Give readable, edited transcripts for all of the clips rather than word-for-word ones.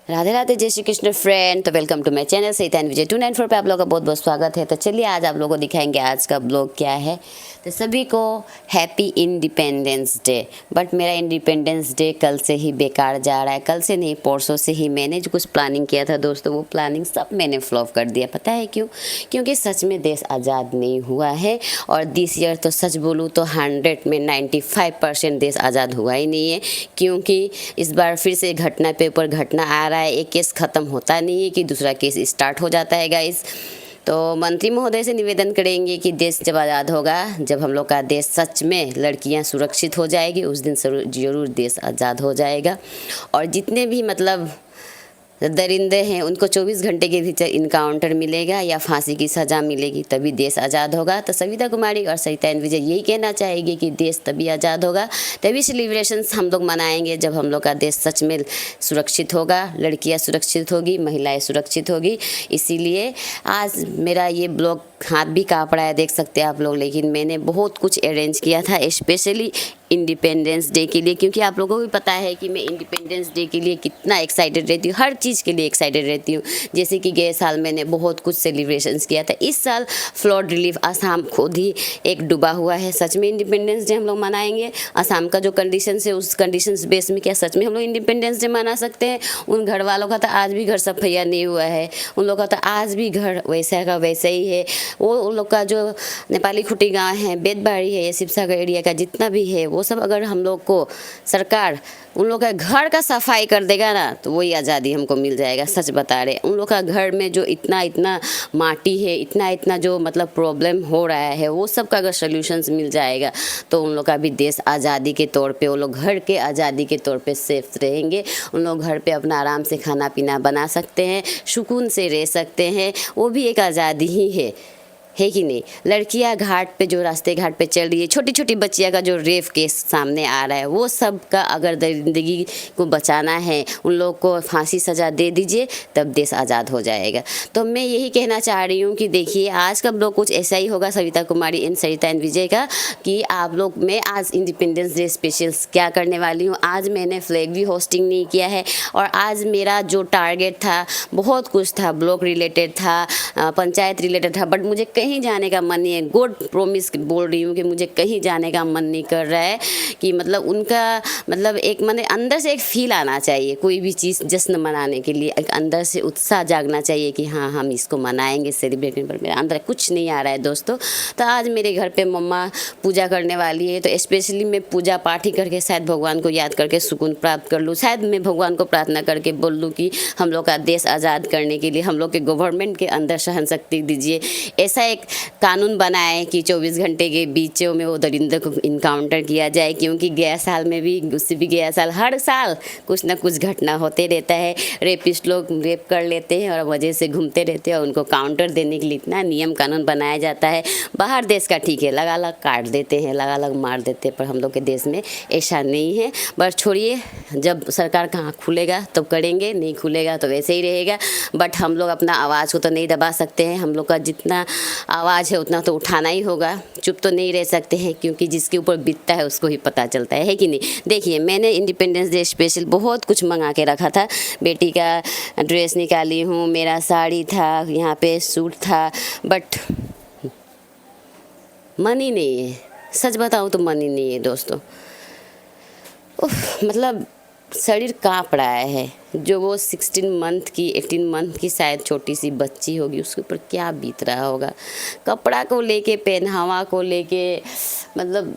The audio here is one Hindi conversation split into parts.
राधे राधे, जय श्री कृष्ण फ्रेंड। तो वेलकम टू माय चैनल सैतान विजय 294 पे आप लोगों का बहुत बहुत स्वागत है। तो चलिए आज आप लोगों को दिखाएंगे आज का ब्लॉग क्या है। तो सभी को हैप्पी इंडिपेंडेंस डे। बट मेरा इंडिपेंडेंस डे कल से ही बेकार जा रहा है। कल से नहीं, परसों से ही मैंने जो कुछ प्लानिंग किया था दोस्तों, वो प्लानिंग सब मैंने फ्लॉप कर दिया। पता है क्यों? क्योंकि सच में देश आज़ाद नहीं हुआ है। और दिस ईयर तो सच बोलूँ तो 100 में 95% देश आज़ाद हुआ ही नहीं है। क्योंकि इस बार फिर से घटना पे ऊपर घटना आ रहा है। एक केस ख़त्म होता नहीं है कि दूसरा केस स्टार्ट हो जाता है गाइस। तो मंत्री महोदय से निवेदन करेंगे कि देश जब आज़ाद होगा, जब हम लोग का देश सच में लड़कियां सुरक्षित हो जाएगी, उस दिन ज़रूर देश आज़ाद हो जाएगा। और जितने भी मतलब दरिंदे हैं उनको 24 घंटे के भीतर इनकाउंटर मिलेगा या फांसी की सज़ा मिलेगी, तभी देश आज़ाद होगा। तो सविता कुमारी और सैतान विजय यही कहना चाहेगी कि देश तभी आज़ाद होगा, तभी सेलिब्रेशंस हम लोग मनाएंगे जब हम लोग का देश सच में सुरक्षित होगा, लड़कियां सुरक्षित होगी, महिलाएं सुरक्षित होगी। इसीलिए आज मेरा ये ब्लॉग हाथ भी काँप रहा है, देख सकते हैं आप लोग। लेकिन मैंने बहुत कुछ अरेंज किया था स्पेशली इंडिपेंडेंस डे के लिए, क्योंकि आप लोगों को भी पता है कि मैं इंडिपेंडेंस डे के लिए कितना एक्साइटेड रहती हूँ, हर चीज़ के लिए एक्साइटेड रहती हूँ। जैसे कि गए साल मैंने बहुत कुछ सेलिब्रेशंस किया था। इस साल फ्लड रिलीफ असम खुद ही एक डूबा हुआ है। सच में इंडिपेंडेंस डे हम लोग मनाएंगे? असम का जो कंडीशन है उस कंडीशंस बेस में क्या सच में हम लोग इंडिपेंडेंस डे मना सकते हैं? उन घर वालों का तो आज भी घर सफैया नहीं हुआ है, उन लोगों का तो आज भी घर वैसा का वैसा ही है। वो उन लोग का जो नेपाली खुटी गाँव है, बेदबाड़ी है, शिवसागर एरिया का जितना भी है, वो सब अगर हम लोग को सरकार उन लोग का घर का सफाई कर देगा ना, तो वही आज़ादी हमको मिल जाएगा। सच बता रहे, उन लोग का घर में जो इतना माटी है, इतना जो मतलब प्रॉब्लम हो रहा है, वो सब का अगर सोल्यूशंस मिल जाएगा तो उन लोग का भी देश आज़ादी के तौर पे, वो लोग घर के आज़ादी के तौर पे सेफ रहेंगे। उन लोग घर पे अपना आराम से खाना पीना बना सकते हैं, सुकून से रह सकते हैं, वो भी एक आज़ादी ही है कि नहीं? लड़कियां घाट पे जो रास्ते घाट पे चल रही है, छोटी छोटी बच्चियां का जो रेप केस सामने आ रहा है, वो सब का अगर ज़िंदगी को बचाना है, उन लोग को फांसी सज़ा दे दीजिए, तब देश आज़ाद हो जाएगा। तो मैं यही कहना चाह रही हूँ कि देखिए आज का ब्लॉग कुछ ऐसा ही होगा सविता कुमारी एंड सरिता एंड विजय का, कि आप लोग मैं आज इंडिपेंडेंस डे स्पेशल्स क्या करने वाली हूँ। आज मैंने फ्लैग भी होस्टिंग नहीं किया है, और आज मेरा जो टारगेट था बहुत कुछ था, ब्लॉक रिलेटेड था, पंचायत रिलेटेड था, बट मुझे कहीं जाने का मन नहीं है। गॉड प्रॉमिस बोल रही हूँ कि मुझे कहीं जाने का मन नहीं कर रहा है। कि मतलब उनका मतलब एक मैंने अंदर से एक फील आना चाहिए, कोई भी चीज़ जश्न मनाने के लिए एक अंदर से उत्साह जागना चाहिए कि हाँ हम इसको मनाएंगे, सेलिब्रेट। पर मेरे अंदर कुछ नहीं आ रहा है दोस्तों। तो आज मेरे घर पे मम्मा पूजा करने वाली है, तो स्पेशली मैं पूजा पाठ ही करके शायद भगवान को याद करके सुकून प्राप्त कर लूँ। शायद मैं भगवान को प्रार्थना करके बोल लूँ कि हम लोग का देश आज़ाद करने के लिए हम लोग के गवर्नमेंट के अंदर सहन शक्ति दीजिए। ऐसा एक कानून बनाए कि 24 घंटे के बीचों में वो दरिंदे को इनकाउंटर किया जाए। क्योंकि गया साल में भी, उससे भी गया साल, हर साल कुछ ना कुछ घटना होते रहता है। रेपिस्ट लोग रेप कर लेते हैं और वजह से घूमते रहते हैं, और उनको काउंटर देने के लिए इतना नियम कानून बनाया जाता है। बाहर देश का ठीक है, लगा लग काट देते हैं, लगा लग मार देते हैं, पर हम लोग के देश में ऐसा नहीं है। बस छोड़िए, जब सरकार कहाँ खुलेगा तब करेंगे, नहीं खुलेगा तो वैसे ही रहेगा। बट हम लोग अपना आवाज़ को तो नहीं दबा सकते हैं। हम लोग का जितना आवाज़ है उतना तो उठाना ही होगा, चुप तो नहीं रह सकते हैं, क्योंकि जिसके ऊपर बीतता है उसको ही पता चलता है कि नहीं? देखिए मैंने इंडिपेंडेंस डे स्पेशल बहुत कुछ मंगा के रखा था। बेटी का ड्रेस निकाली हूँ, मेरा साड़ी था, यहाँ पे सूट था, बट मनी नहीं है। सच बताऊँ तो मनी नहीं है दोस्तों। मतलब शरीर काँप रहा है। जो वो 16 मंथ की 18 मंथ की शायद छोटी सी बच्ची होगी, उसके ऊपर क्या बीत रहा होगा। कपड़ा को लेके, पहनावा को लेके, मतलब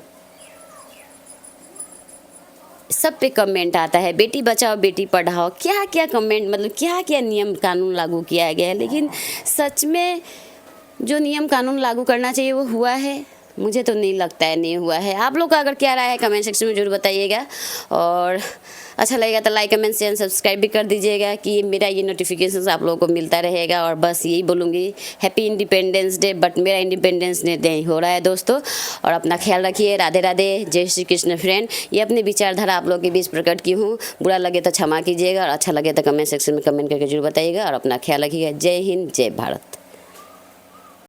सब पे कमेंट आता है, बेटी बचाओ बेटी पढ़ाओ, क्या क्या कमेंट, मतलब क्या क्या नियम कानून लागू किया गया है। लेकिन सच में जो नियम कानून लागू करना चाहिए वो हुआ है? मुझे तो नहीं लगता है नहीं हुआ है। आप लोग का अगर क्या राय है कमेंट सेक्शन में जरूर बताइएगा। और अच्छा लगेगा तो लाइक कमेंट शेयर सब्सक्राइब भी कर दीजिएगा, कि मेरा ये नोटिफिकेशन आप लोगों को मिलता रहेगा। और बस यही बोलूँगी, हैप्पी इंडिपेंडेंस डे। बट मेरा इंडिपेंडेंस डे नहीं हो रहा है दोस्तों। और अपना ख्याल रखिए। राधे राधे, जय श्री कृष्ण फ्रेंड। ये अपनी विचारधारा आप लोगों के बीच प्रकट की हूँ। बुरा लगे तो क्षमा कीजिएगा, और अच्छा लगे तो कमेंट सेक्शन में कमेंट करके जरूर बताइएगा। और अपना ख्याल रखिएगा। जय हिंद, जय भारत।